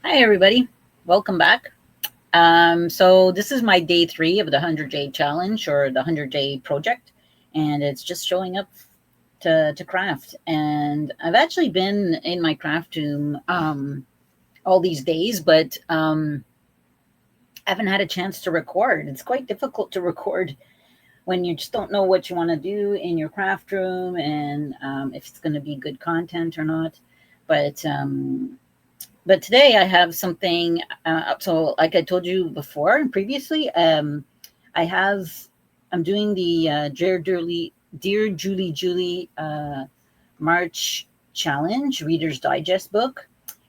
Hi, everybody. Welcome back. So this is my day 3 of the 100-day challenge or the 100-day project, and it's just showing up to craft. And I've actually been in my craft room all these days, but I haven't had a chance to record. It's quite difficult to record when you just don't know what you want to do in your craft room and if it's going to be good content or not. But today I have something. So, like I told you before and previously, I'm doing the Dear Julie March Challenge Reader's Digest book,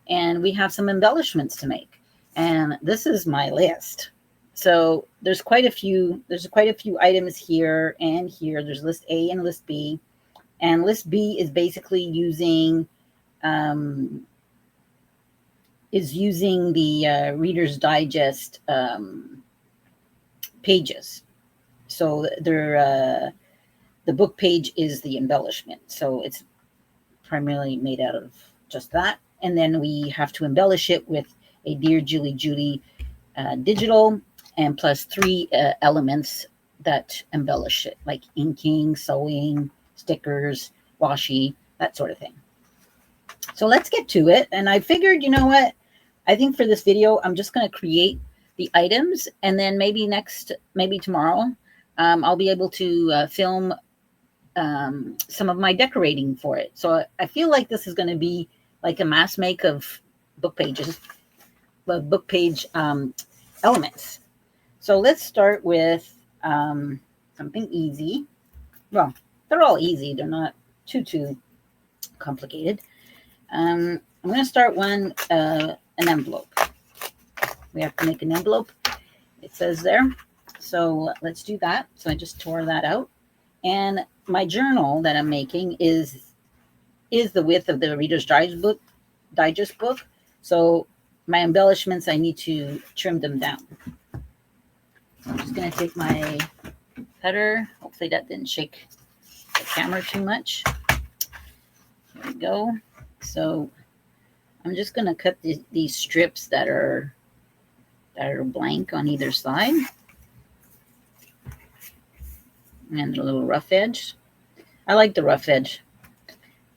and we have some embellishments to make. And this is my list. So there's quite a few. There's quite a few items here and here. There's list A and list B, and list B is basically using. The Reader's Digest pages. So the book page is the embellishment. So it's primarily made out of just that. And then we have to embellish it with a Dear Julie digital and plus 3 elements that embellish it, like inking, sewing, stickers, washi, that sort of thing. So let's get to it. And I figured, you know what? I think for this video, I'm just going to create the items, and then maybe tomorrow, I'll be able to film some of my decorating for it. So I feel like this is going to be like a mass make of book pages, book page elements. So let's start with something easy. Well, they're all easy. They're not too complicated. I'm going to start an envelope. We have to make an envelope. It says there. So let's do that. So I just tore that out. And my journal that I'm making is the width of the Reader's Digest book. So my embellishments, I need to trim them down. So I'm just going to take my cutter. Hopefully that didn't shake the camera too much. There we go. So I'm just going to cut these strips that are blank on either side. And a little rough edge. I like the rough edge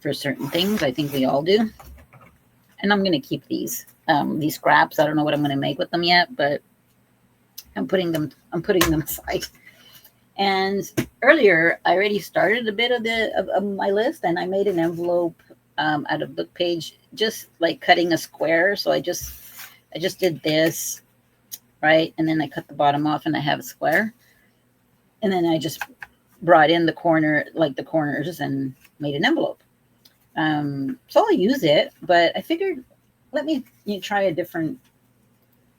for certain things. I think we all do. And I'm going to keep these scraps. I don't know what I'm going to make with them yet, but I'm putting them aside. And earlier, I already started a bit of my list, and I made an envelope out of book page, just like cutting a square. So I just did this, right? And then I cut the bottom off and I have a square. And then I just brought in the corners and made an envelope. So I'll use it, but I figured let me try a different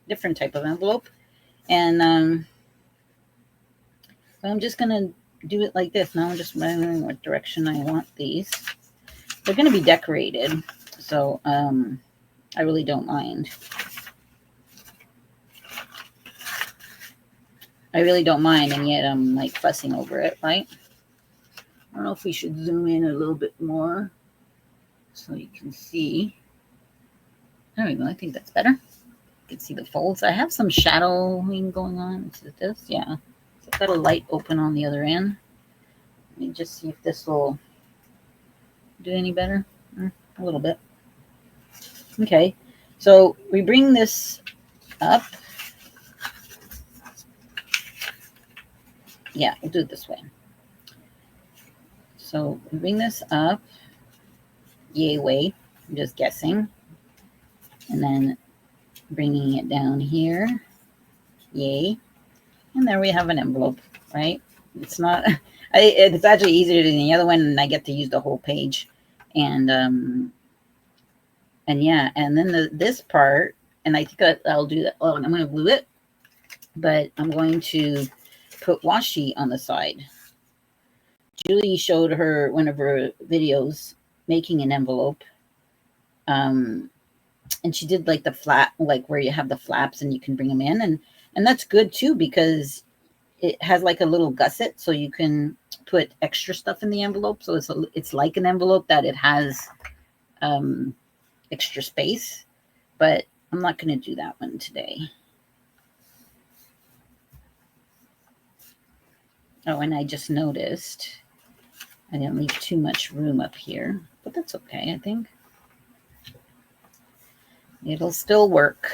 type of envelope. And so I'm just going to do it like this. Now I'm just wondering what direction I want these. They're going to be decorated, so I really don't mind. And yet I'm like fussing over it, right? I don't know if we should zoom in a little bit more so you can see. There we go. I think that's better. You can see the folds. I have some shadowing going on. Is it this? Yeah. So I've got a light open on the other end. Let me just see if this will do any better. A little bit. Okay. So we bring this up. Yeah, we'll do it this way. So we bring this up. Yay way. I'm just guessing. And then bringing it down here. Yay. And there we have an envelope, right? It's not, it's actually easier than the other one, and I get to use the whole page. And yeah, and then this part, and I think I'll do that. Oh, I'm going to glue it, but I'm going to put washi on the side. Julie showed one of her videos making an envelope. And she did like the flat, like where you have the flaps and you can bring them in. And that's good too, because it has like a little gusset, so you can put extra stuff in the envelope. So it's like an envelope that it has extra space, but I'm not going to do that one today. Oh, and I just noticed I didn't leave too much room up here, but that's okay, I think. It'll still work.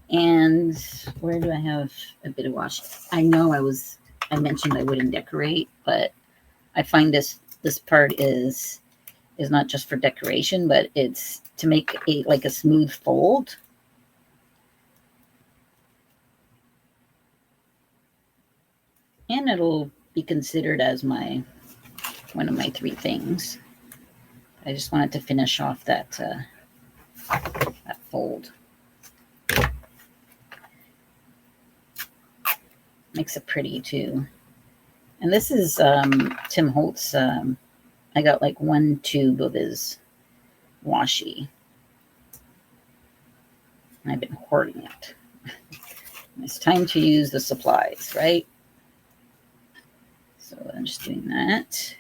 And where do I have a bit of washi? I know I mentioned I wouldn't decorate, but I find this part is not just for decoration, but it's to make like a smooth fold. And it'll be considered as one of my 3 things. I just wanted to finish off that fold. Makes it pretty too. And this is Tim Holtz. I got like 1 tube of his washi. I've been hoarding it. It's time to use the supplies, right? So I'm just doing that.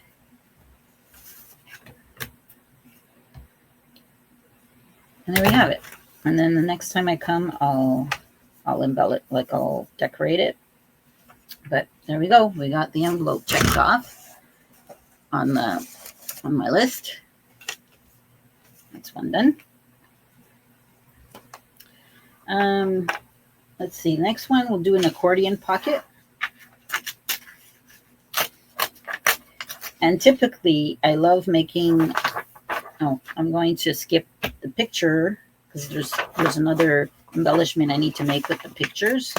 And there we have it. And then the next time I come, I'll embellish, like I'll decorate it. But there we go. We got the envelope checked off on my list. That's one done. Let's see. Next one, we'll do an accordion pocket. And typically, I love making. Oh, I'm going to skip the picture because there's another embellishment I need to make with the pictures.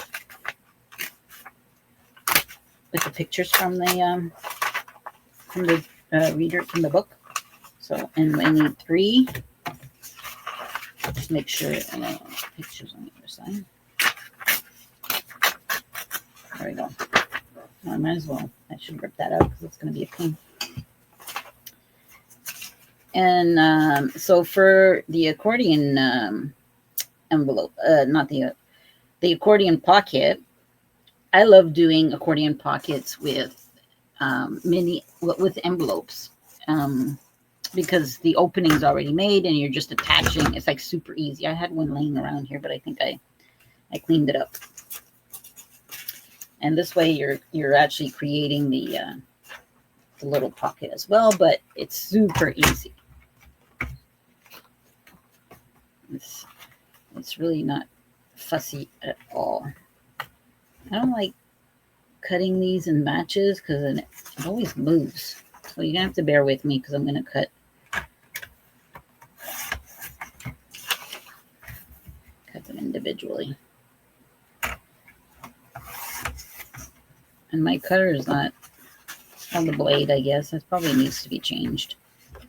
With the pictures from the reader, from the book. So, and I need 3. Just make sure pictures on the other side. There we go. I might as well. I should rip that out because it's going to be a pain. And so for the accordion envelope, not the accordion pocket, I love doing accordion pockets with with envelopes because the opening's already made and you're just attaching. It's like super easy. I had one laying around here, but I think I cleaned it up. And this way you're actually creating the little pocket as well, but it's super easy. It's really not fussy at all. I don't like cutting these in matches because it always moves. So you're gonna have to bear with me because I'm gonna cut them individually. And my cutter is not on the blade, I guess. It probably needs to be changed. I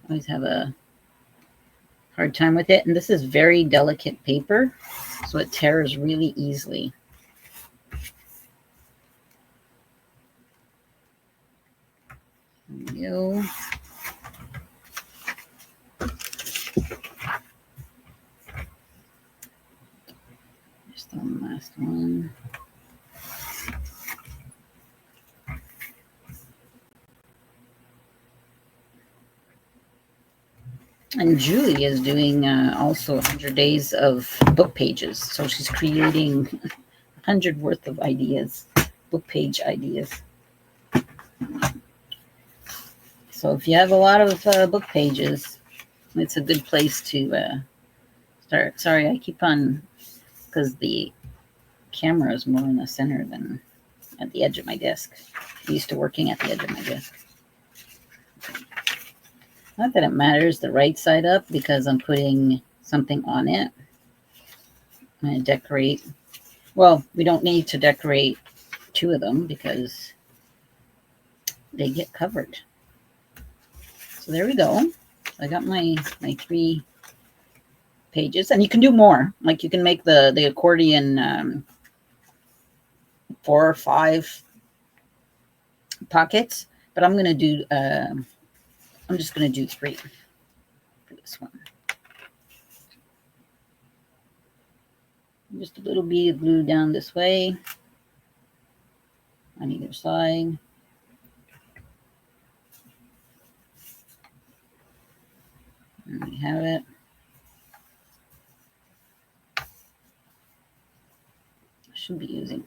always have a hard time with it. And this is very delicate paper, so it tears really easily. There we go. Just on the last one. And Julie is doing also 100 days of book pages. So she's creating 100 worth of ideas, book page ideas. So if you have a lot of book pages, it's a good place to start. Sorry, I keep on, because the camera is more in the center than at the edge of my desk. I'm used to working at the edge of my desk. Not that it matters the right side up because I'm putting something on it. I'm going to decorate. Well, we don't need to decorate 2 of them because they get covered. So there we go. I got my 3 pages, and you can do more. Like you can make the accordion 4 or 5 pockets, but I'm going to do I'm just going to do 3 for this one. Just a little bead of glue down this way on either side. And we have it. should be using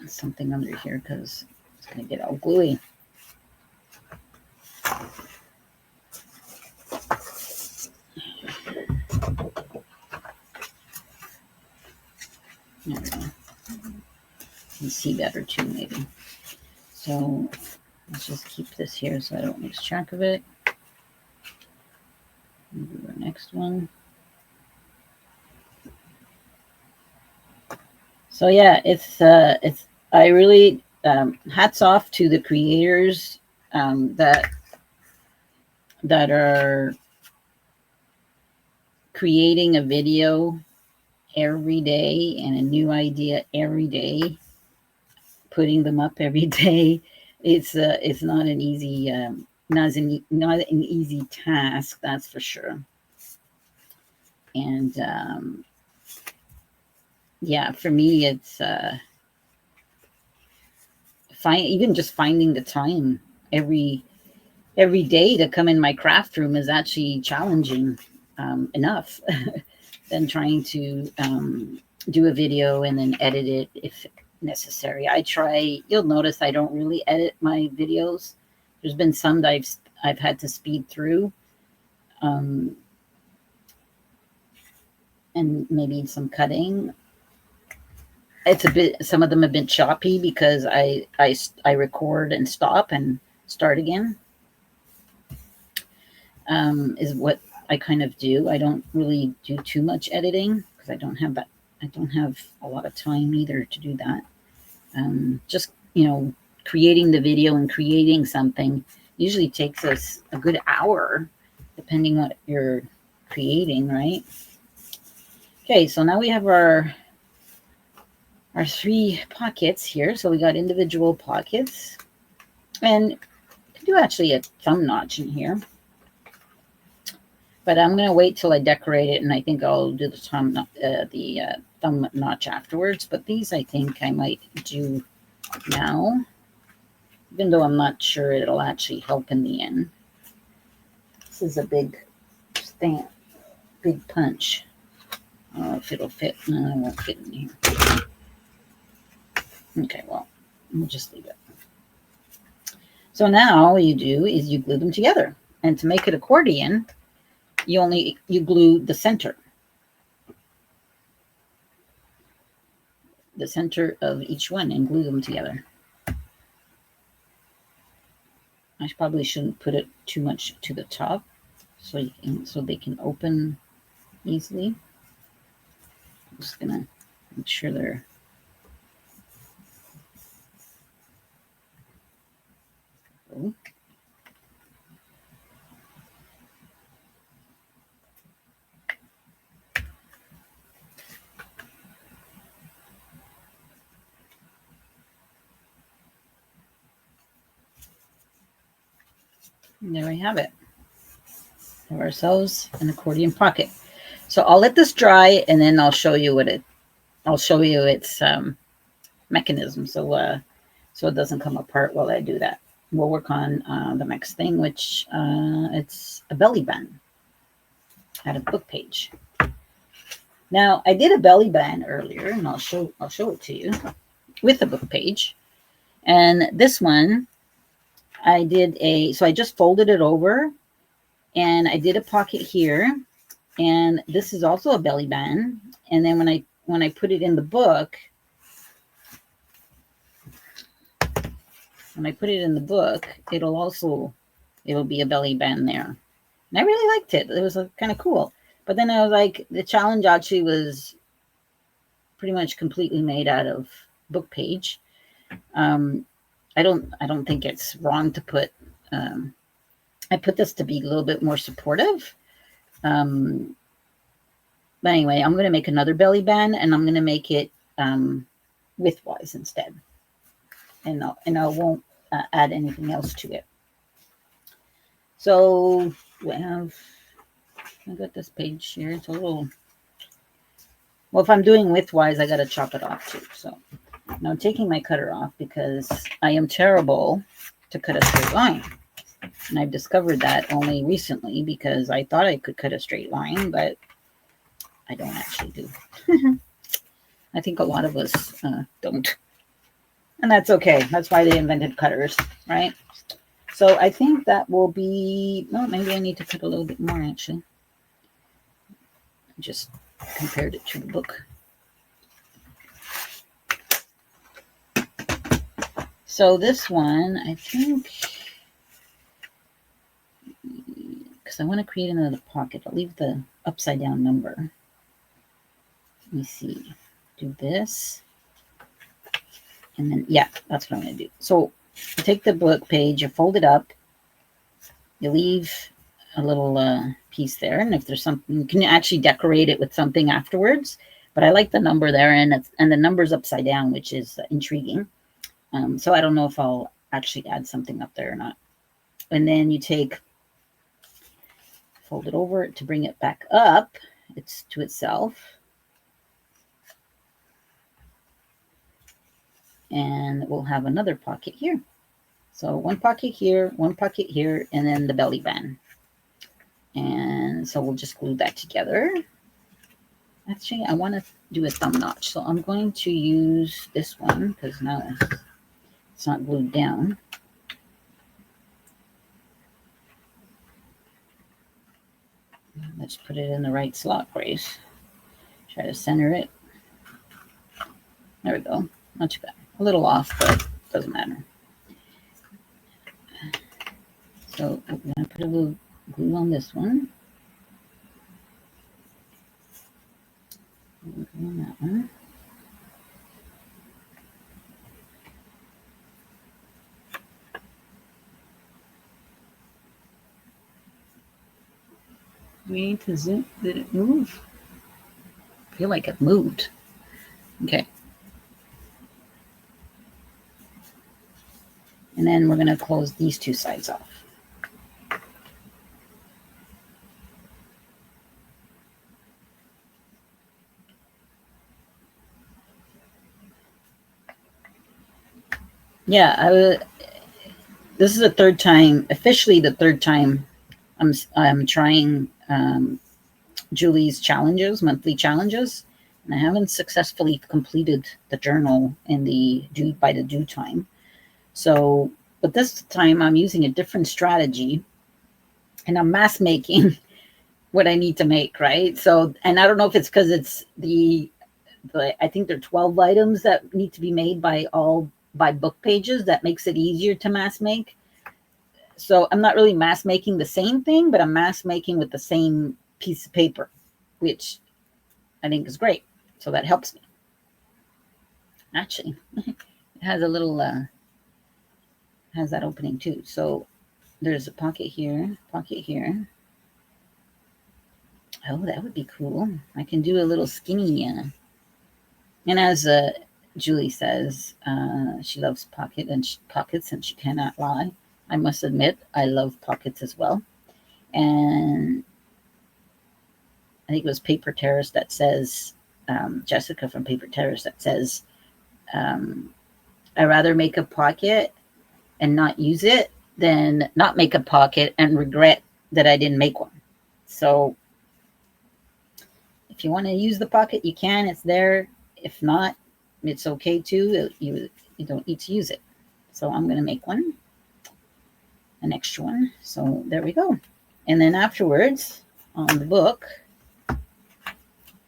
something under here because it's going to get all gluey. There we go. You can see better too, maybe. So let's just keep this here so I don't lose track of it. Do our next one. So yeah, it's I really hats off to the creators that are creating a video every day and a new idea every day, putting them up every day. It's not an easy not an easy task, that's for sure. And yeah, for me, it's even just finding the time every day to come in my craft room is actually challenging enough than trying to do a video and then edit it if necessary. You'll notice I don't really edit my videos. There's been some that I've had to speed through, and maybe some cutting. Some of them have been choppy because I record and stop and start again. Is what I kind of do. I don't really do too much editing because I don't have a lot of time either to do that. Just, creating the video and creating something usually takes us a good hour, depending what you're creating, right? Okay, so now we have our 3 pockets here. So we got individual pockets, and you can do actually a thumb notch in here. But I'm going to wait till I decorate it, and I think I'll do the thumb notch afterwards. But these I think I might do now, even though I'm not sure it'll actually help in the end. This is a big stamp, big punch. I don't know if it'll fit. No, it won't fit in here. Okay, well, we'll just leave it. So now all you do is you glue them together. And to make it accordion, you glue the center of each one and glue them together. I probably shouldn't put it too much to the top so they can open easily. I'm just gonna make sure they're and there we have it. Have ourselves an accordion pocket. So I'll let this dry, and then I'll show you its mechanism, so it doesn't come apart while I do that. We'll work on the next thing, which it's a belly band at a book page. Now I did a belly band earlier, and I'll show it to you with the book page. And this one I just folded it over, and I did a pocket here, and this is also a belly band. And then when I put it in the book, it'll be a belly band there. And I really liked it. It was kind of cool. But then I was like, the challenge actually was pretty much completely made out of book page. I don't think it's wrong to put. I put this to be a little bit more supportive. But anyway, I'm going to make another belly band, and I'm going to make it widthwise instead. And I won't add anything else to it. So I got this page here. It's a little. Well, if I'm doing widthwise, I got to chop it off too. So now I'm taking my cutter off because I am terrible to cut a straight line. And I've discovered that only recently because I thought I could cut a straight line, but I don't actually do. I think a lot of us don't. And that's okay. That's why they invented cutters, right? So I think that will be, well, maybe I need to put a little bit more actually. Just compared it to the book. So this one, I think, because I want to create another pocket, I'll leave the upside down number. Let me see. Do this. And then, yeah, that's what I'm going to do. So you take the book page, you fold it up, you leave a little piece there. And if there's something, you can actually decorate it with something afterwards. But I like the number there, and the number's upside down, which is intriguing. So I don't know if I'll actually add something up there or not. And then you fold it over to bring it back up. It's to itself. And we'll have another pocket here. So one pocket here, and then the belly band. And so we'll just glue that together. Actually, I want to do a thumb notch. So I'm going to use this one because now it's not glued down. Let's put it in the right slot, Grace. Try to center it. There we go. Not too bad. A little off, but doesn't matter. So we're going to put a little glue on this one. Glue on that one. We need to zoom. Did it move? I feel like it moved. Okay. And then we're going to close these two sides off. Yeah, this is the third time, officially the third time I'm trying Julie's challenges, monthly challenges, and I haven't successfully completed the journal by the due time. So, but this time I'm using a different strategy, and I'm mass making what I need to make, right? So, and I don't know if it's because it's I think there are 12 items that need to be made by book pages that makes it easier to mass make. So I'm not really mass making the same thing, but I'm mass making with the same piece of paper, which I think is great. So that helps me. Actually, it has a little, has that opening too. So there's a pocket here, pocket here. Oh, that would be cool. I can do a little skinny. And as Julie says, she loves pockets and she cannot lie. I must admit, I love pockets as well. And I think it was Paper Terrace that says, Jessica from Paper Terrace that says, I'd rather make a pocket and not use it than not make a pocket and regret that I didn't make one. So if you want to use the pocket, you can. It's there. If not, it's okay too. You don't need to use it. So I'm going to make one, an extra one. So there we go. And then afterwards, on the book,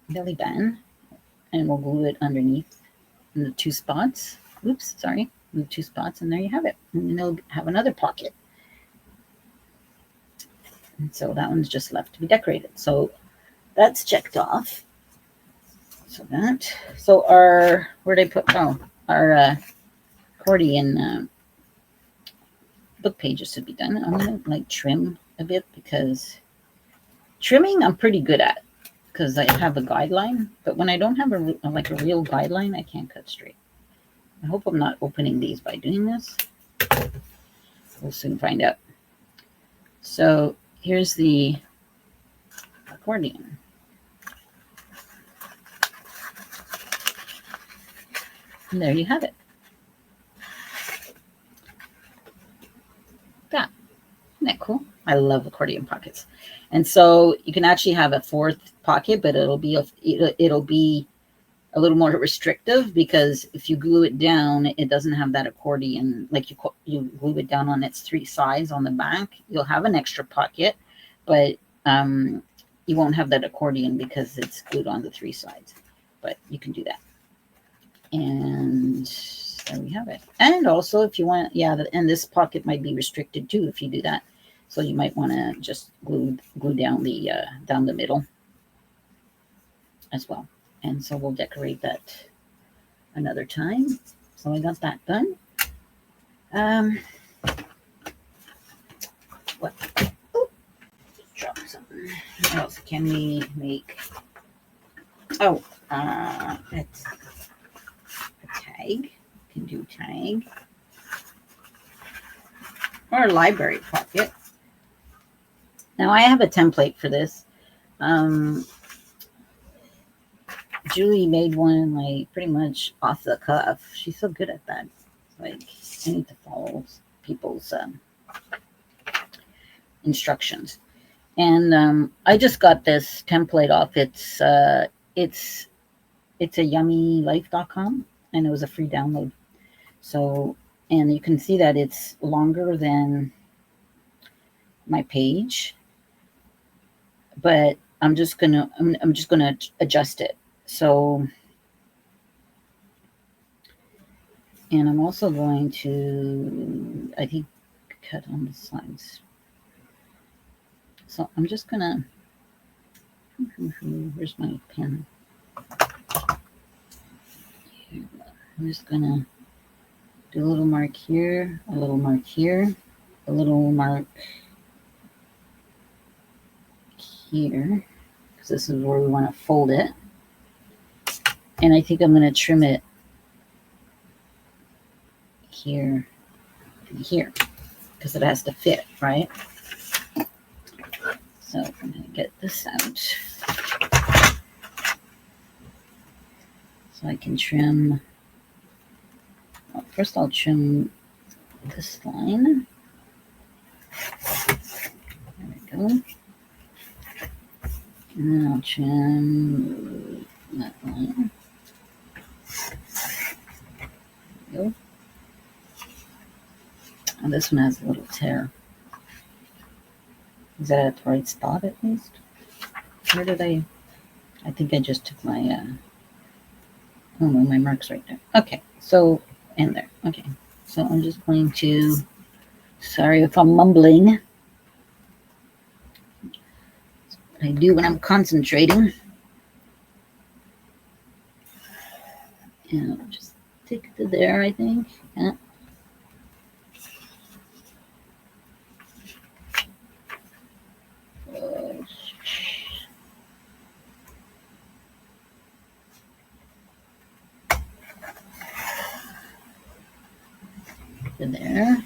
belly band, and we'll glue it underneath in the two spots. Oops, sorry. In the two spots, and there you have it. And then it'll have another pocket. And so that one's just left to be decorated. So that's checked off. So our, where'd I put, our accordion book pages should be done. I'm going to like trim a bit because trimming I'm pretty good at because I have a guideline. But when I don't have a real guideline, I can't cut straight. I hope I'm not opening these by doing this. We'll soon find out. So here's the accordion. And there you have it. That. Isn't that cool? I love accordion pockets. And so you can actually have a fourth pocket, but it'll be a little more restrictive, because if you glue it down, it doesn't have that accordion. Like you glue it down on its three sides on the back, you'll have an extra pocket, but you won't have that accordion because it's glued on the three sides. But you can do that. And there we have it. And also if you want, and this pocket might be restricted too if you do that. So you might want to just glue down the middle as well. And so we'll decorate that another time. So I got that done. What? Oh, drop something. What else can we make? Oh, it's a tag. Can do tag or a library pocket. Now I have a template for this. Julie made one like pretty much off the cuff. She's so good at that. Like I need to follow people's instructions. And I just got this template off. It's a yummylife.com, and it was a free download. So, and you can see that it's longer than my page, but I'm just gonna adjust it. So, and I'm also going to, I think, cut on the sides. So I'm just gonna, where's my pen? I'm just gonna do a little mark here, a little mark here, a little mark here, because this is where we want to fold it. And I think I'm going to trim it here and here, because it has to fit, right? So I'm going to get this out. So I can trim, well, first I'll trim this line. There we go. And then I'll trim that line. There we go. And this one has a little tear. Is that at the right spot at least? Where did I think I just took my, oh no, my mark's right there. Okay, so, and there. Okay, so I'm just going to, sorry if I'm mumbling. That's what I do when I'm concentrating. And I'll just take it to there, I think. Yeah. There.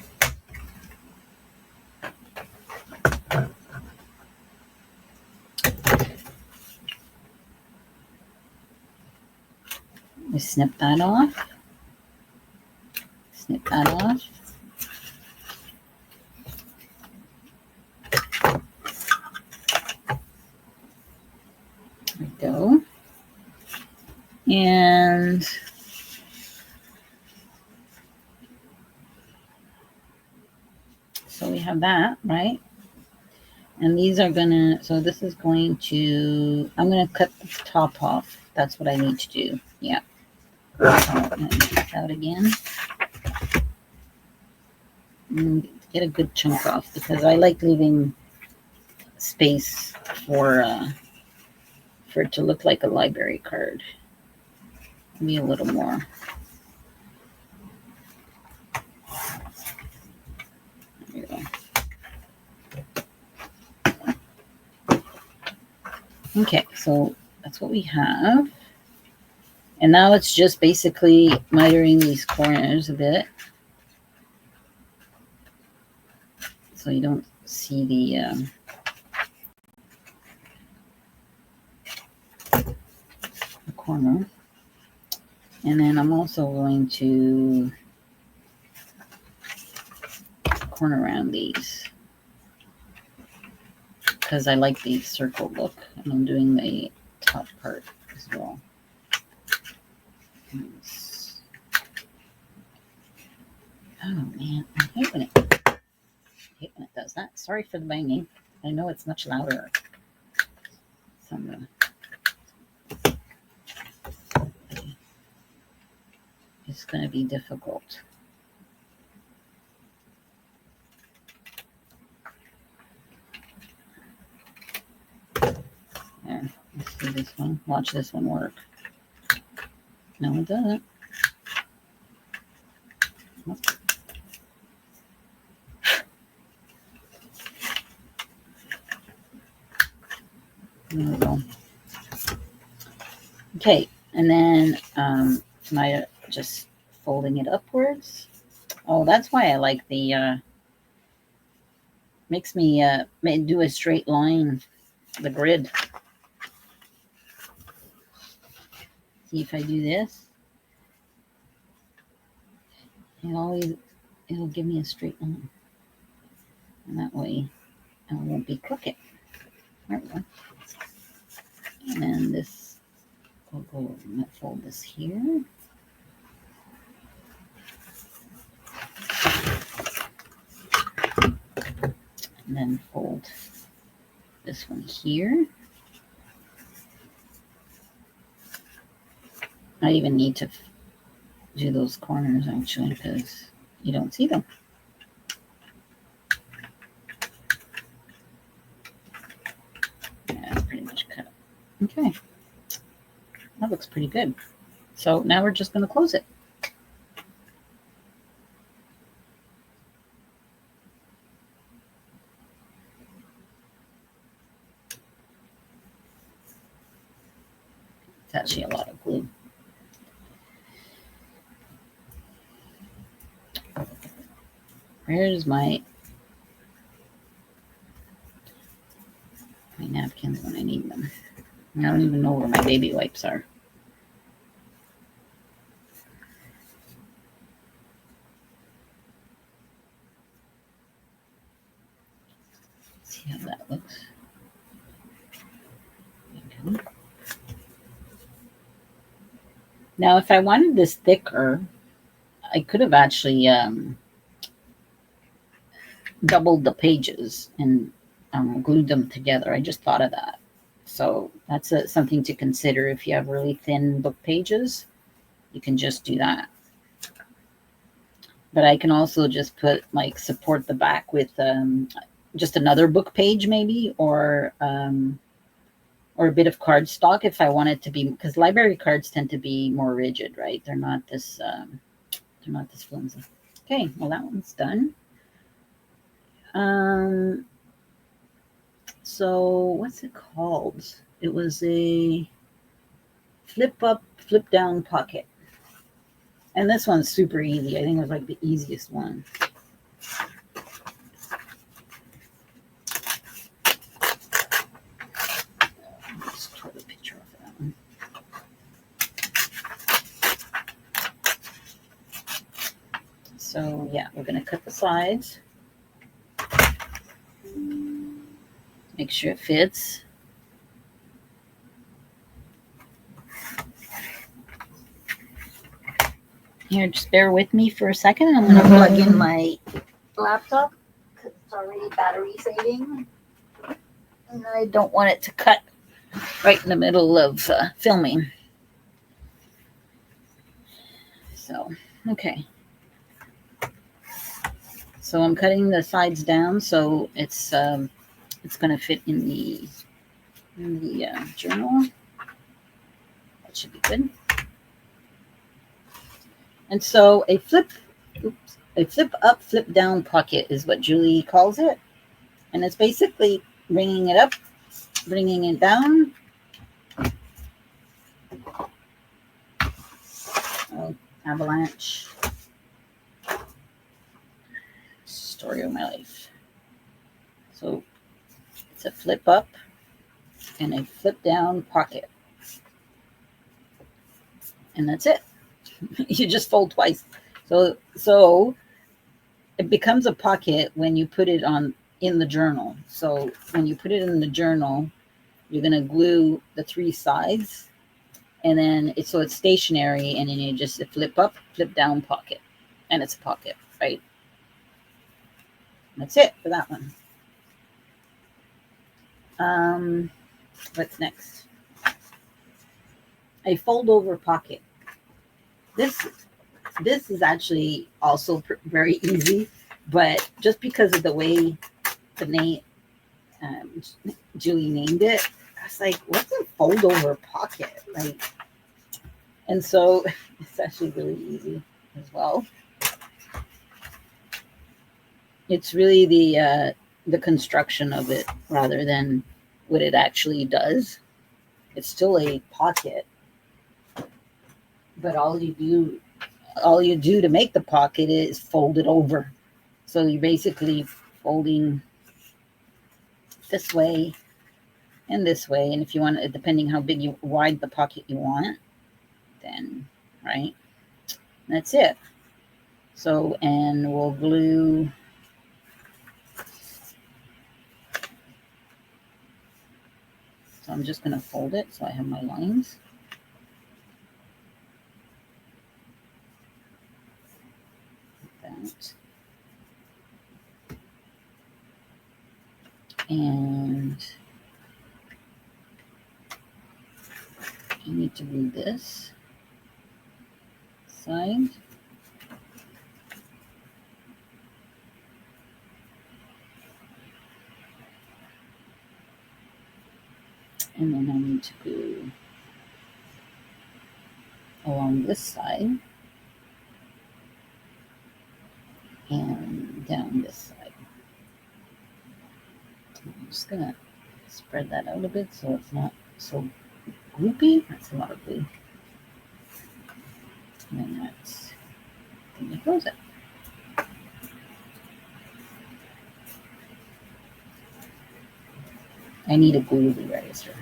We snip that off. Snip that off. There we go. And so we have that, right? And these are gonna, so this is going to, I'm gonna cut the top off. That's what I need to do. Yeah. So I'm gonna take this out again. And get a good chunk off, because I like leaving space for it to look like a library card. Maybe a little more. There you go. Okay, so that's what we have. And now it's just basically mitering these corners a bit, so you don't see the corner. And then I'm also going to corner around these, because I like the circle look, and I'm doing the top part as well. Oh man, I hate when it does that. Sorry for the banging. I know it's much louder. So it's going to be difficult. There, let's do this one. Watch this one work. No, it doesn't. There we go. Okay, and then am I just folding it upwards? Oh, that's why I like the makes me do a straight line, the grid. See if I do this, it'll give me a straight line, and that way I won't be crooked. There we go. And then this, I'm gonna fold this here. And then fold this one here. I even need to do those corners actually because you don't see them. Yeah, it's pretty much cut. Okay, that looks pretty good. So now we're just going to close it. It's actually a lot of glue. Where's my napkins when I need them? I don't even know where my baby wipes are. Let's see how that looks. Okay. Now, if I wanted this thicker, I could have actually doubled the pages and glued them together. I just thought of that. So that's something to consider. If you have really thin book pages, you can just do that. But I can also just put support the back with just another book page maybe, or a bit of cardstock if I want it to be, because library cards tend to be more rigid, right? They're not this flimsy. Okay, well that one's done. So what's it called? It was a flip up, flip down pocket. And this one's super easy. I think it was like the easiest one. Let's try the picture of that one. So yeah, we're going to cut the sides. Make sure it fits. Here, just bear with me for a second. I'm going to plug in my laptop because it's already battery saving. And I don't want it to cut right in the middle of filming. So, okay. So I'm cutting the sides down so it's going to fit in the journal. That should be good. And so a flip up, flip down pocket is what Julie calls it. And it's basically bringing it up, bringing it down. Oh, avalanche. Story of my life. So it's a flip up and a flip down pocket. And that's it. You just fold twice. So it becomes a pocket when you put it in the journal. So when you put it in the journal, you're going to glue the three sides And then it's stationary, and then you just flip up, flip down pocket, and it's a pocket, right? That's it for that one. What's next? A fold over pocket. This is actually also very easy, but just because of the way the name Julie named it, I was like, what's a fold over pocket? Like, and so it's actually really easy as well. It's really the construction of it rather than what it actually does. It's still a pocket, but all you do to make the pocket is fold it over. So you're basically folding this way and this way, and if you want, depending how wide the pocket you want, then right, that's it. So, and we'll glue. So I'm just going to fold it so I have my lines. That. And I need to do this side. And then I need to go along this side and down this side. I'm just going to spread that out a bit so it's not so gloopy. That's a lot of glue. And then that's, I think it goes up. I need a glue eraser.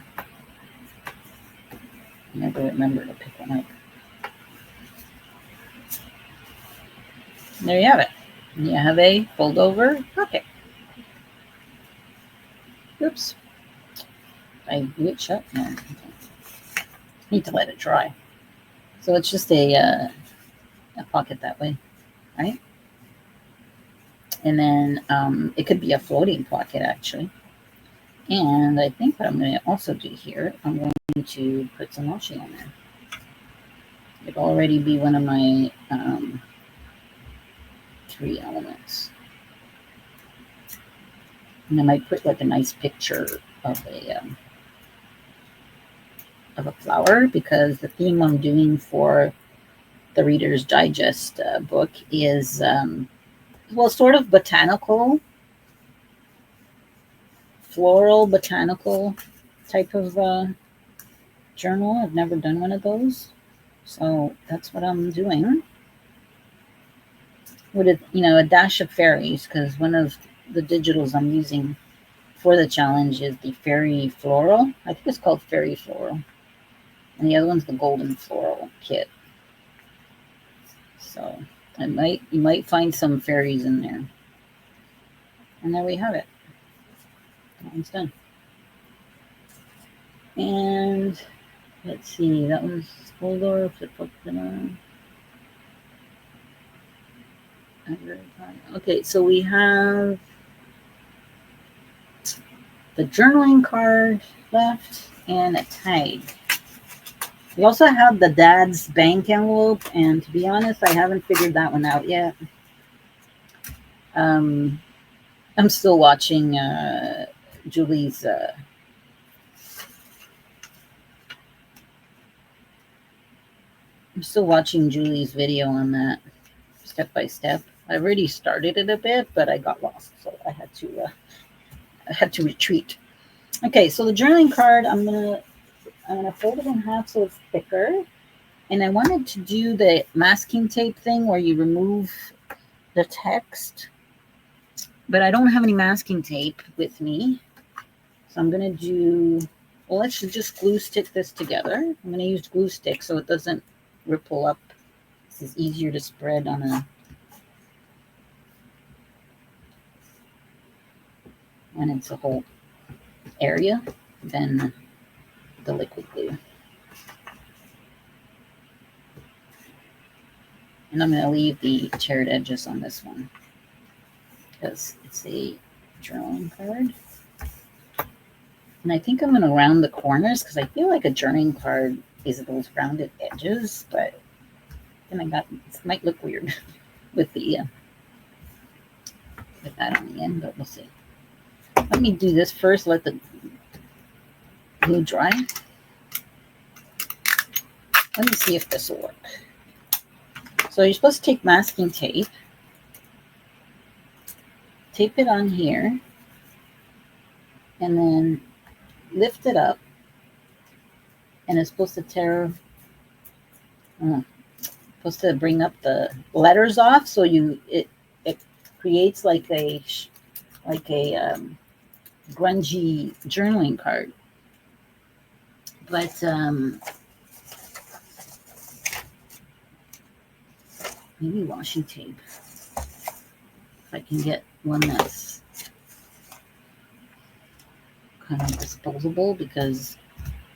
I never remember to pick one up. There you have it. You have a fold over pocket. Oops. I do it shut? No. Okay. Need to let it dry. So it's just a pocket that way, right? And then it could be a floating pocket actually. And I think what I'm going to also do here, I'm going to put some washi on there. It'll already be one of my 3 elements. And I might put like a nice picture of a flower, because the theme I'm doing for the Reader's Digest book is, well, sort of botanical, floral botanical type of journal. I've never done one of those, so that's what I'm doing. With a dash of fairies, because one of the digitals I'm using for the challenge is the Fairy Floral. I think it's called Fairy Floral. And the other one's the Golden Floral kit. So you might find some fairies in there. And there we have it. That one's done. And let's see, that was fold over, flip up, okay, so we have the journaling card left and a tag. We also have the dad's bank envelope, and to be honest, I haven't figured that one out yet. I'm still watching Julie's video on that, step by step. I already started it a bit, but I got lost, so I had to retreat. Okay, so the journaling card, I'm gonna fold it in half so it's thicker. And I wanted to do the masking tape thing where you remove the text, but I don't have any masking tape with me. So I'm gonna do, well, let's just glue stick this together. I'm gonna use glue stick so it doesn't ripple up. This is easier to spread on when it's a whole area than the liquid glue. And I'm going to leave the charred edges on this one because it's a journaling card. And I think I'm going to round the corners because I feel like a journaling card is those rounded edges, but then it might look weird with the with that on the end, but we'll see. Let me do this first. Let the glue dry. Let me see if this will work. So you're supposed to take masking tape, tape it on here, and then lift it up, and it's supposed to supposed to bring up the letters off, so it creates like a grungy journaling card. But maybe washi tape, if I can get one that's kind of disposable, because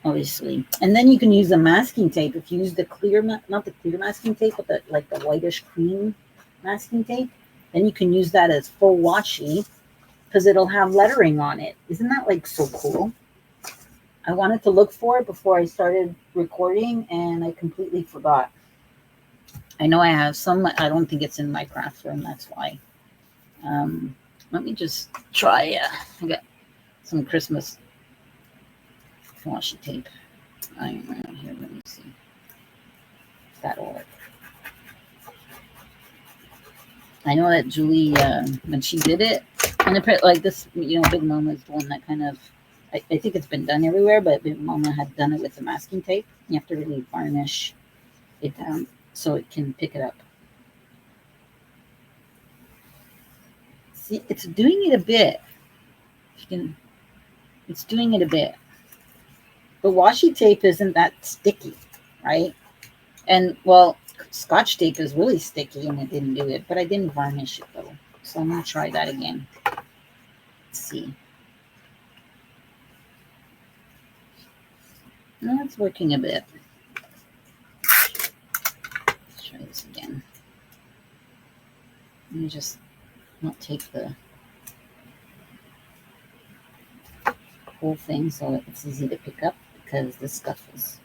obviously, and then you can use the masking tape. If you use the clear, not the clear masking tape, but the whitish cream masking tape, then you can use that as full washi because it'll have lettering on it. Isn't that like so cool? I wanted to look for it before I started recording, and I completely forgot. I know I have some. I don't think it's in my craft room. That's why. Let me just try. I got some Christmas washi tape. I'm around here. Let me see if that'll work. I know that Julie, when she did it, and like this, Big Mama is the one that kind of, I think it's been done everywhere, but Big Mama had done it with the masking tape. You have to really varnish it down so it can pick it up. See, it's doing it a bit. It's doing it a bit. But washi tape isn't that sticky, right? And, well, Scotch tape is really sticky, and it didn't do it. But I didn't varnish it, though. So I'm going to try that again. Let's see. No, it's working a bit. Let's try this again. Let me just not take the whole thing so it's easy to pick up, because this stuff is...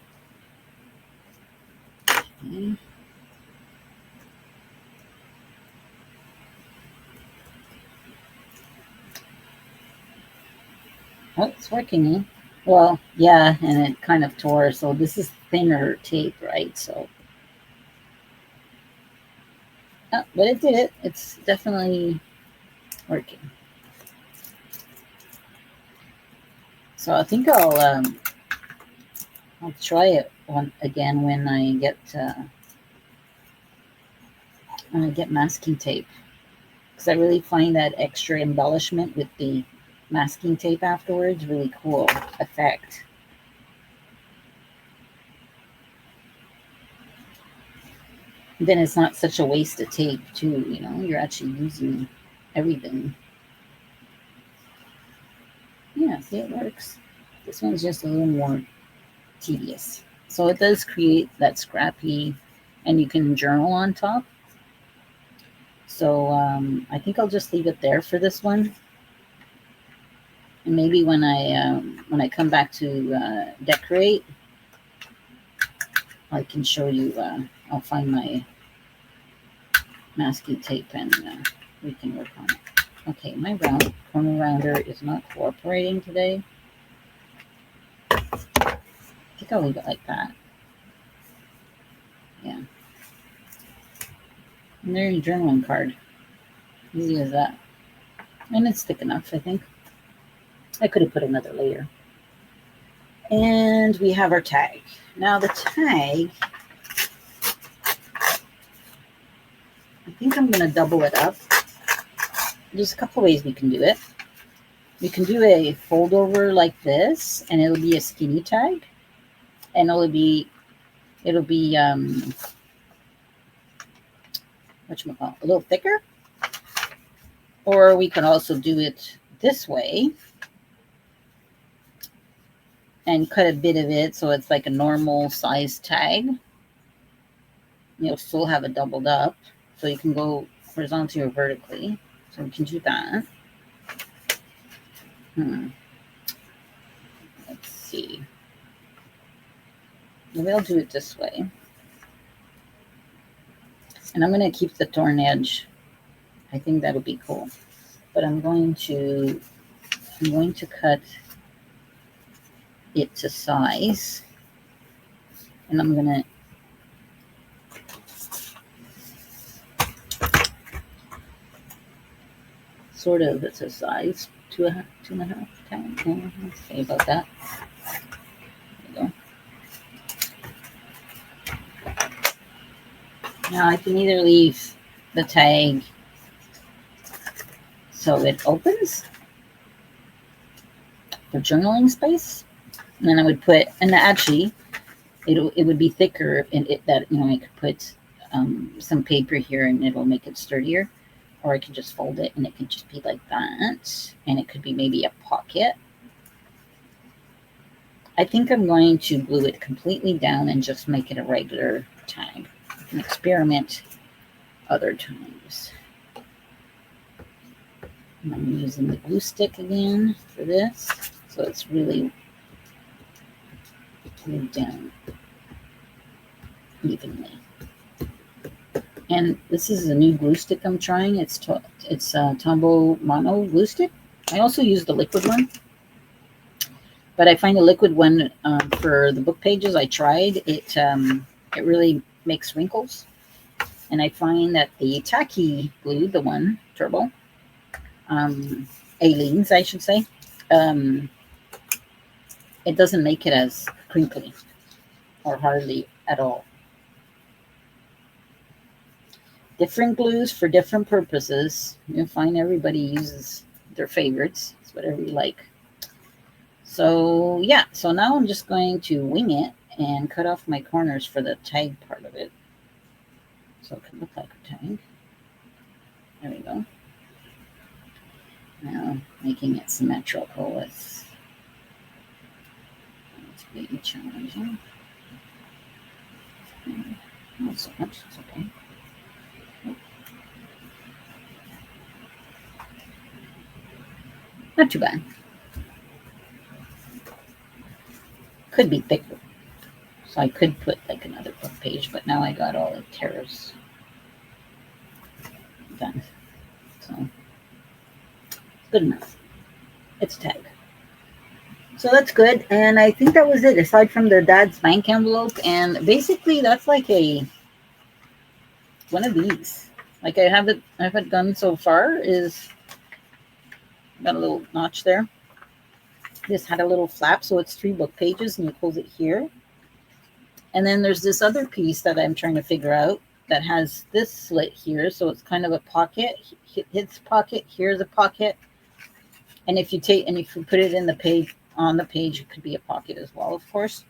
Okay. Oh, it's working, eh? Well, yeah, and it kind of tore, so this is thinner tape, right? So, oh, but it did it. It's definitely working. So I think I'll try it again when I get masking tape, because I really find that extra embellishment with the masking tape afterwards really cool effect. Then it's not such a waste of tape too, you're actually using everything. Yeah, see, it works. This one's just a little more tedious. So it does create that scrappy, and you can journal on top. So I think I'll just leave it there for this one. And maybe when I come back to decorate, I can show you. I'll find my masking tape, and we can work on it. Okay, my corner rounder is not cooperating today. I think I'll leave it like that. Yeah. And there's your journaling card. Easy as that. And it's thick enough, I think. I could have put another layer. And we have our tag. Now the tag, I think I'm going to double it up. There's a couple ways we can do it. We can do a fold over like this, and it'll be a skinny tag, and it'll be a little thicker. Or we can also do it this way and cut a bit of it so it's like a normal size tag. you'll still have it doubled up. So you can go horizontally or vertically. So we can do that. Let's see. Maybe I'll do it this way. And I'm going to keep the torn edge. I think that'll be cool. But I'm going to cut it to size. And I'm going to sort of, it's a size 2.5 times. Let's see about that. There you go. Now I can either leave the tag so it opens for journaling space, and then I would put, and actually it would be thicker, and I could put some paper here and it'll make it sturdier. Or I could just fold it and it could just be like that. And it could be maybe a pocket. I think I'm going to glue it completely down and just make it a regular tag. I can experiment other times. And I'm using the glue stick again for this. So it's really glued down evenly. And this is a new glue stick I'm trying. It's Tombow Mono glue stick. I also use the liquid one. But I find the liquid one for the book pages I tried, it really makes wrinkles. And I find that the tacky glue, the one, Turbo, Aleene's, I should say, it doesn't make it as crinkly or hardly at all. Different glues for different purposes. You'll find everybody uses their favorites. It's whatever you like. So yeah, so now I'm just going to wing it and cut off my corners for the tag part of it. So it can look like a tag. There we go. Now making it symmetrical is really challenging. Not so much, it's okay. Not too bad. Could be thicker. So I could put like another book page, but now I got all the tears done. So good enough. It's a tag. So that's good. And I think that was it, aside from the dad's bank envelope. And basically that's like one of these. Like I've done so far is got a little notch there. This had a little flap, so it's 3 book pages, and you close it here. And then there's this other piece that I'm trying to figure out that has this slit here, so it's kind of a pocket. It's a pocket. Here's a pocket. And if you put it in the page, on the page, it could be a pocket as well, of course.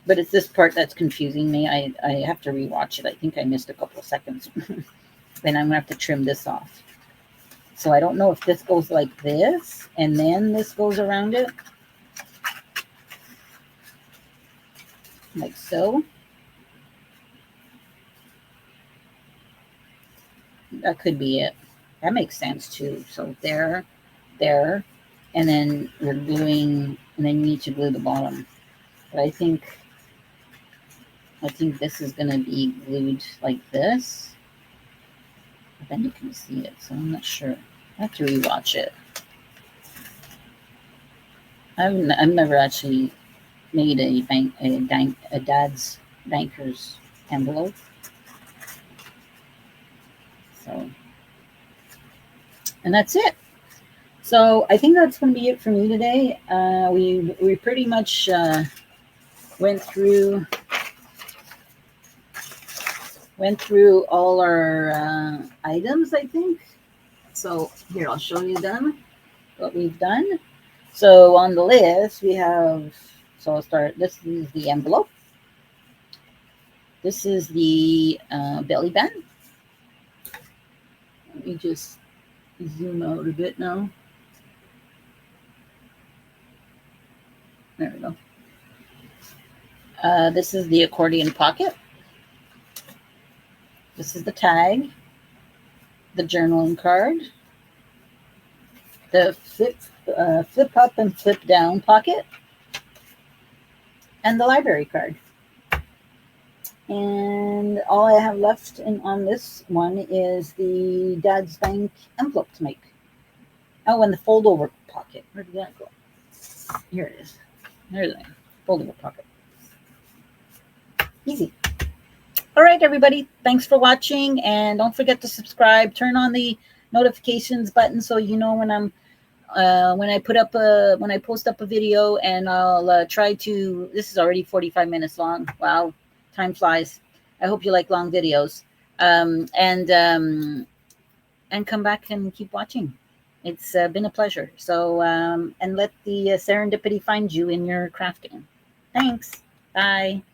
But it's this part that's confusing me. I have to rewatch it. I think I missed a couple of seconds. Then I'm gonna have to trim this off. So I don't know if this goes like this and then this goes around it. Like so. That could be it. That makes sense too. So there, and then we're gluing, and then you need to glue the bottom. But I think this is going to be glued like this. But then you can see it, so I'm not sure. I have to rewatch it. I've never actually made a dad's banker's envelope. So, and that's it. So I think that's going to be it for me today. We pretty much went through all our items, I think. So here, I'll show you what we've done. So on the list we have, so I'll start, this is the envelope. This is the belly band. Let me just zoom out a bit now. There we go. This is the accordion pocket. This is the tag, the journaling card, the flip up and flip down pocket, and the library card. And all I have left on this one is the Dad's Bank envelope to make. Oh, and the fold over pocket. Where did that go? Here it is. There's a fold over pocket. Easy. All right, everybody. Thanks for watching, and don't forget to subscribe. Turn on the notifications button so you know when I'm when I post up a video, and I'll try to. This is already 45 minutes long. Wow, time flies. I hope you like long videos, and come back and keep watching. It's been a pleasure. So and let the serendipity find you in your crafting. Thanks. Bye.